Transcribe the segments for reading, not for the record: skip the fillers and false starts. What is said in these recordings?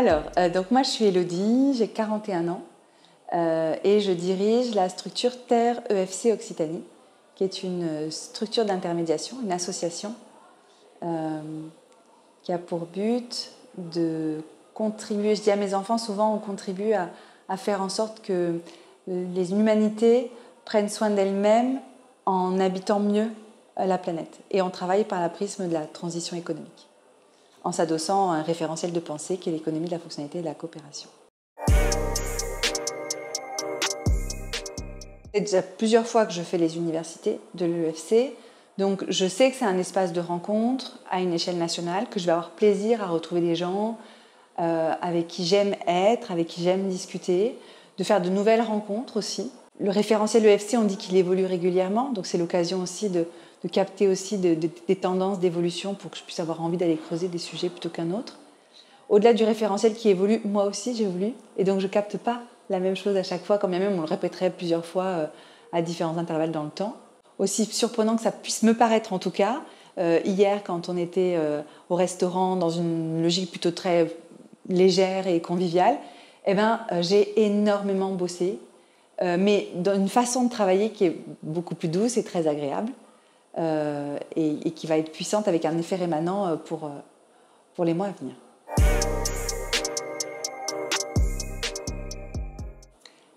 Donc moi je suis Élodie, j'ai 41 ans et je dirige la structure Terre EFC Occitanie, qui est une structure d'intermédiation, une association qui a pour but de contribuer, je dis à mes enfants souvent, on contribue à faire en sorte que les humanités prennent soin d'elles-mêmes en habitant mieux la planète. Et on travaille par la prisme de la transition économique, en s'adossant à un référentiel de pensée qui est l'économie de la fonctionnalité et de la coopération. C'est déjà plusieurs fois que je fais les universités de l'EFC, donc je sais que c'est un espace de rencontre à une échelle nationale, que je vais avoir plaisir à retrouver des gens avec qui j'aime être, avec qui j'aime discuter, de faire de nouvelles rencontres aussi. Le référentiel EFC, on dit qu'il évolue régulièrement, donc c'est l'occasion aussi de capter aussi des tendances d'évolution pour que je puisse avoir envie d'aller creuser des sujets plutôt qu'un autre. Au-delà du référentiel qui évolue, moi aussi j'évolue, et donc je ne capte pas la même chose à chaque fois, quand bien même on le répéterait plusieurs fois à différents intervalles dans le temps. Aussi surprenant que ça puisse me paraître en tout cas, hier quand on était au restaurant dans une logique plutôt très légère et conviviale, j'ai énormément bossé, mais dans une façon de travailler qui est beaucoup plus douce et très agréable, et qui va être puissante avec un effet rémanent pour les mois à venir.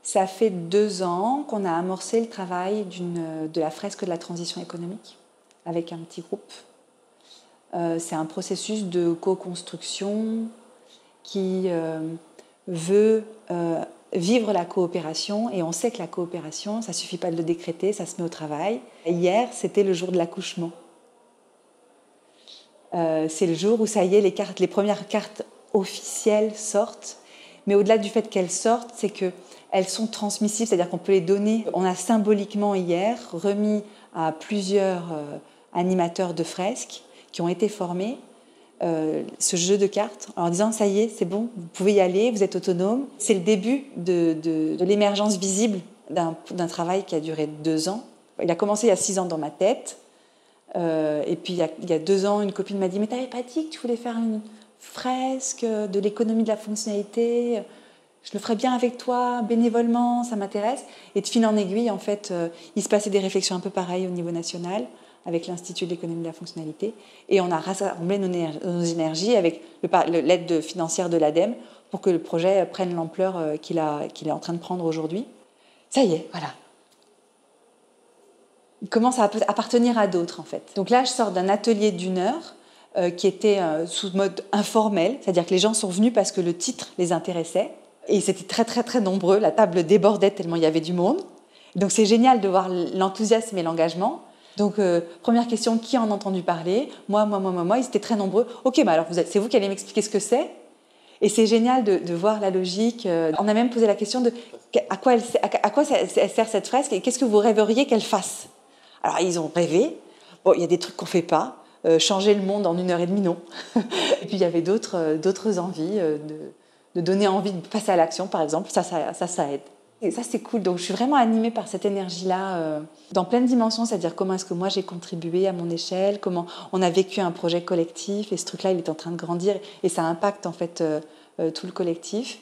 Ça fait 2 ans qu'on a amorcé le travail de la fresque de la transition économique avec un petit groupe. C'est un processus de co-construction qui veut vivre la coopération, et on sait que la coopération, ça ne suffit pas de le décréter, ça se met au travail. Hier, c'était le jour de l'accouchement. C'est le jour où ça y est, les premières cartes officielles sortent, mais au-delà du fait qu'elles sortent, c'est qu'elles sont transmissibles, c'est-à-dire qu'on peut les donner. On a symboliquement hier remis à plusieurs animateurs de fresques qui ont été formés ce jeu de cartes en disant ça y est, c'est bon, vous pouvez y aller, vous êtes autonome. C'est le début de l'émergence visible d'un travail qui a duré 2 ans. Il a commencé il y a 6 ans dans ma tête. Et puis il y a 2 ans, une copine m'a dit « Mais t'avais pas dit que tu voulais faire une fresque de l'économie de la fonctionnalité ? Je le ferais bien avec toi, bénévolement, ça m'intéresse. » Et de fil en aiguille, en fait, il se passait des réflexions un peu pareilles au niveau national avec l'Institut de l'économie de la fonctionnalité. Et on a rassemblé nos énergies avec l'aide financière de l'ADEME pour que le projet prenne l'ampleur qu'il est en train de prendre aujourd'hui. Ça y est, voilà. Il commence à appartenir à d'autres, en fait. Donc là, je sors d'un atelier d'1 heure qui était sous mode informel, c'est-à-dire que les gens sont venus parce que le titre les intéressait. Et ils étaient très, très, très nombreux. La table débordait tellement il y avait du monde. Donc c'est génial de voir l'enthousiasme et l'engagement. Donc, première question, qui en a entendu parler ? Moi. Ils étaient très nombreux. Ok, alors c'est vous qui allez m'expliquer ce que c'est ? Et c'est génial de voir la logique. On a même posé la question de à quoi elle sert cette fresque et qu'est-ce que vous rêveriez qu'elle fasse ? Alors, ils ont rêvé. Bon, il y a des trucs qu'on ne fait pas. Changer le monde en 1h30, non. Et puis, il y avait d'autres envies, de donner envie de passer à l'action, par exemple. Ça aide. Et ça, c'est cool. Donc, je suis vraiment animée par cette énergie-là, dans plein de dimensions, c'est-à-dire comment est-ce que moi, j'ai contribué à mon échelle, comment on a vécu un projet collectif, et ce truc-là, il est en train de grandir, et ça impacte, en fait, tout le collectif.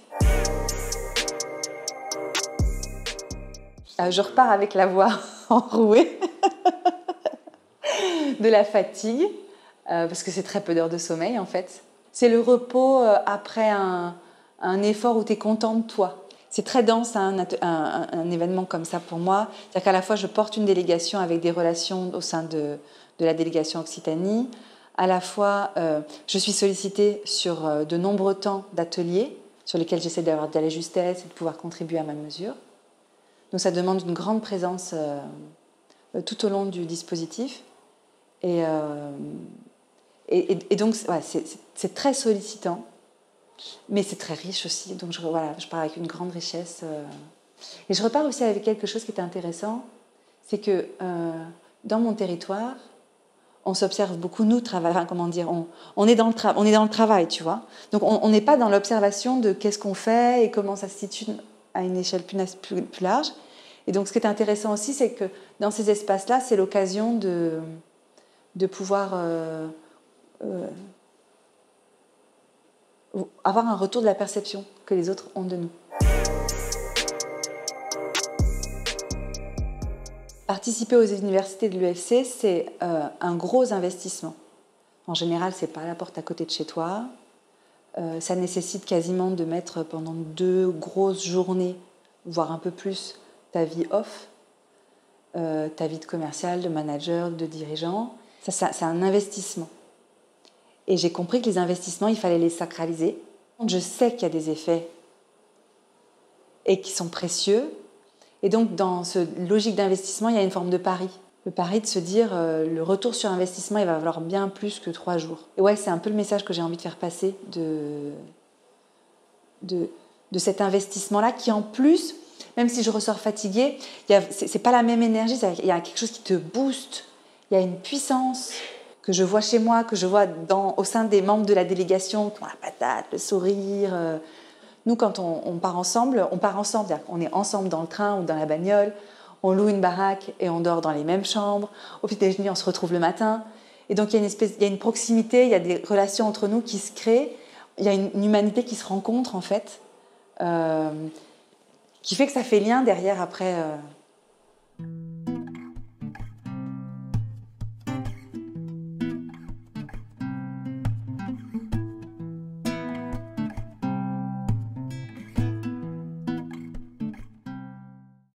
Je repars avec la voix enrouée de la fatigue, parce que c'est très peu d'heures de sommeil, en fait. C'est le repos après un effort où tu es content de toi. C'est très dense, un événement comme ça pour moi. C'est-à-dire qu'à la fois, je porte une délégation avec des relations au sein de la délégation Occitanie. À la fois, je suis sollicitée sur de nombreux temps d'ateliers sur lesquels j'essaie d'avoir de la justesse et de pouvoir contribuer à ma mesure. Donc ça demande une grande présence tout au long du dispositif. Et donc, ouais, c'est très sollicitant. Mais c'est très riche aussi, donc je pars avec une grande richesse. Et je repars aussi avec quelque chose qui est intéressant, c'est que dans mon territoire, on s'observe beaucoup, nous, on est dans le travail, tu vois. Donc on n'est pas dans l'observation de qu'est-ce qu'on fait et comment ça se situe à une échelle plus large. Et donc ce qui est intéressant aussi, c'est que dans ces espaces-là, c'est l'occasion de pouvoir... avoir un retour de la perception que les autres ont de nous. Participer aux universités de l'UFC, c'est un gros investissement. En général, c'est pas à la porte à côté de chez toi. Ça nécessite quasiment de mettre pendant 2 grosses journées, voire un peu plus, ta vie off, ta vie de commercial, de manager, de dirigeant. Ça, c'est un investissement. Et j'ai compris que les investissements, il fallait les sacraliser. Je sais qu'il y a des effets et qui sont précieux. Et donc, dans cette logique d'investissement, il y a une forme de pari. Le pari de se dire, le retour sur investissement, il va valoir bien plus que 3 jours. Et ouais, c'est un peu le message que j'ai envie de faire passer de cet investissement-là, qui en plus, même si je ressors fatiguée, c'est pas la même énergie, il y a quelque chose qui te booste, il y a une puissance que je vois chez moi, que je vois au sein des membres de la délégation, qui ont la patate, le sourire. Nous, quand on part ensemble, c'est-à-dire qu'on est ensemble dans le train ou dans la bagnole, on loue une baraque et on dort dans les mêmes chambres. Au petit déjeuner, on se retrouve le matin. Et donc, il y a une proximité, il y a des relations entre nous qui se créent. Il y a une humanité qui se rencontre, en fait, qui fait que ça fait lien derrière, après,